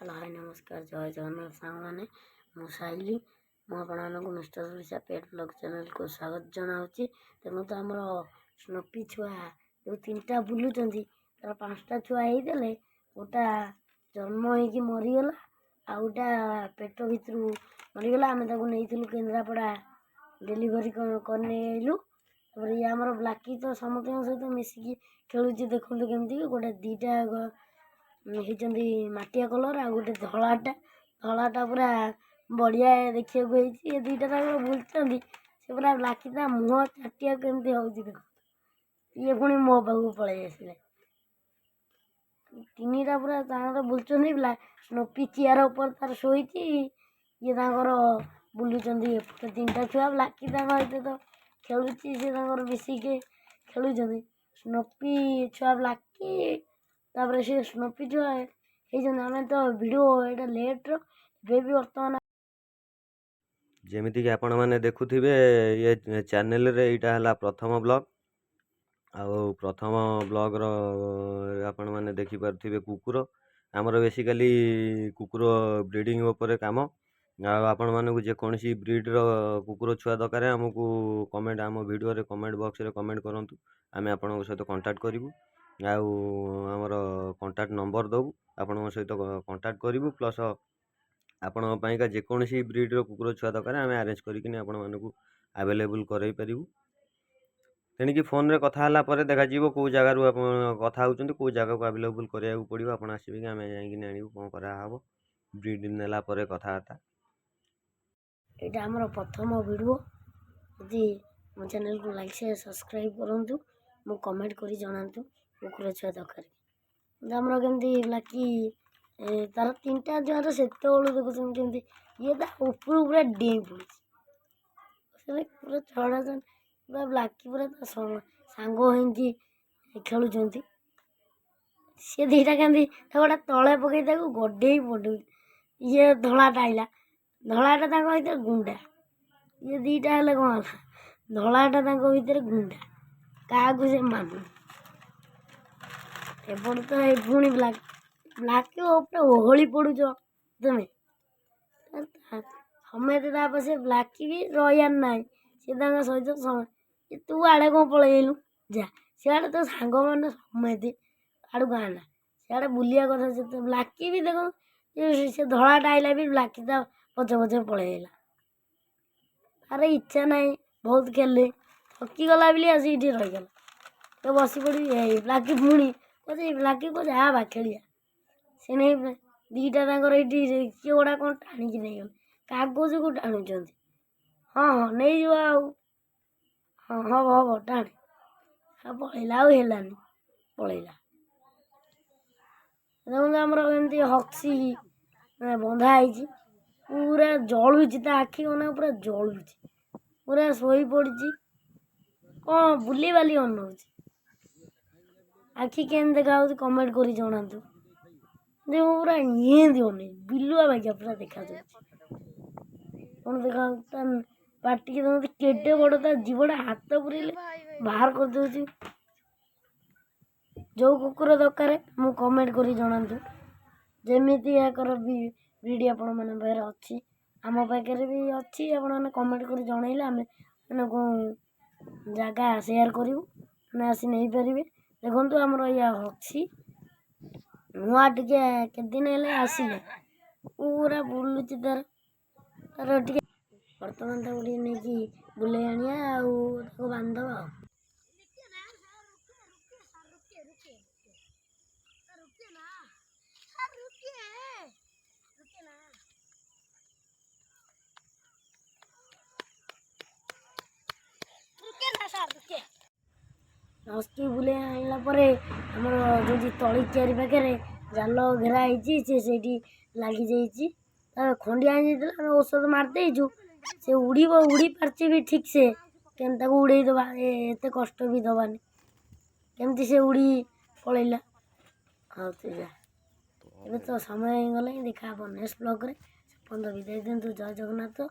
Hello hi नमस्कार जय जगन्नाथ सांग मैंने मु साइली मुझे मिस्टर ओडिशा पेट ब्लॉग चैनल को स्वागत जनावि। तेणु तो आमर स्नोपी छुआ जो 3टा बुलूँ तार 5टा छुआ होते गोटा जन्म हो मरीगला आउटा पेट भितर मरीगला आम नहीं केन्द्रापड़ा डेलीवरी करलु। ये आमर ब्लाकी तो समस्त सहित मिसिकी खेलुची देखते केमती गोटे 2टा होती मटिया कलर आ गोटे धलाटा पूरा बढ़िया देखा ये 2टा बुलूँ से पूरा ब्लाकी मुँह चाटिया केमती हो देख ये पुणी मो पाक पलि आसे 3टा पूरा बुलूँ स्नोपी चेयर ऊपर तार शोई ये बुलूँ 3टा छुआ ब्लाकी सहित तो खेलुची से मिसिके खेलुं स्नोपी छुआ ब्लाकी तापर से स्नोपी छुआ आम तो वीडियो यहाँ लेट्र भी बर्तमान जमीक आपण मैंने देखुथिबे ये चैनल रे इटा हला प्रथम ब्लॉग आउ प्रथम ब्लॉग रो आपण मैंने देखि पारथिबे कुकुर आमर बेसिकली कुकुर ब्रीडिंग ऊपर काम आपण मानक जेकोसी ब्रीड रो कुकुर छुआ दरकार आमको कमेंट आम वीडियो रे कमेंट बॉक्स रे कमेंट करंतु आम आपण सहित कांटेक्ट करूँ आमर कांटेक्ट नंबर दबु आपण सहित कांटेक्ट करूँ प्लस आपण जेकोसी ब्रीड रो कुकुर छुआ दरकार आम अरेंज करके आपण मानक अवेलेबल करई पारिबु। तेणिकी फोन रे कथा हला परे देखा जीवो को जगह रु कथा होउचंती को जगह को अवेलेबल करिया पड़िबो आपण आसीबे कि आम जाइकिन आनिबु कोन करा हबो ब्रीड नेला परे कथा आता। यहाँ आमर प्रथम वीडियो यदि मो चैनल को लाइक शेयर सब्सक्राइब करूँ मो कमेंट कर जनातु कुकुर छुआ दरकार आमर केमती ब्लाकी तार 3टा जुआर से देखुं केमती ये ऊपर पूरा डेई पड़े पूरा छड़ा पूरा ब्लाकी पूरा सांग होती खेलुं सी 2टा केमती गोटा तले पकई गडे पड़े ये धलाटा आइला धलाटा भर गुंडा ये 2टा हेल्ले कौन धलाटा भर गुंडा क्या से मानु एपट तो ये पुणी ब्लाकी ओहली पड़ुच तुम्हें समते पछे ब्लाकी भी रही ना सी सहित तू आड़े कौन पलू जा सियाड़े तो सांग मैंने समते आड़ गाना सियाड़े बुलिया कथा से ब्लाकी भी देख से धलाटा आइला भी ब्लाकी पचे पचे पलैला तार इच्छा ना बहुत खेले थकी गला बोली आसी रहीगला तो बस पड़ी ब्लाकी पुणी कहे ब्लाकी को जा बा खेलिया से नहीं 2टा ये किए गोटा कौन टाणिकी नहीं गले कागज को टाणुंट हाँ हाँ नहीं जा हाँ हम हम टाणे पलैला आनी पलैला देखो आमर एमती हक्सी बंधा है पूरा जलुची आखि अना पूरा जलुची पूरा शोई पड़ी कौन बुली बाली अनाऊँच आखि केम देखा कमेंट कर जनातु देख पूरा ये अने बिलुआ बागिया पूरा देखा कौन देखा पार्टी के देखते केटे बड़ तार जीवटा हाथ पुरेले बाहर कर दे जो कुकुर दरकार मु कमेंट कर जनातु जमीती याकर ब्रीड आपण मन पाखे अच्छी आम पाखे भी अच्छी आपण मैंने कमेंट कर जनइले आम जगह सेयार करूँ मैंने आसी नहीं पारे देखु आमर या अच्छी नुआ टे केदिन है आसिले पूरा बुलूची तार तार टे बर्तमान नहीं बुले आनिया बांधवा नष्टी बुले आइला आमर जो तली चारि पाखे जाल घेरा होती लगी जा खंडिया औषध मारदेचु से उड़ी पार्ची भी ठीक से केमता उड़े दबा एत कष्ट भी दबानी केमती से उड़ी पलैला हाँ तो जा ए तो समय गला देखा नेक्स्ट ब्लॉग रे 15 विदाय दिंतु जय जगन्नाथ।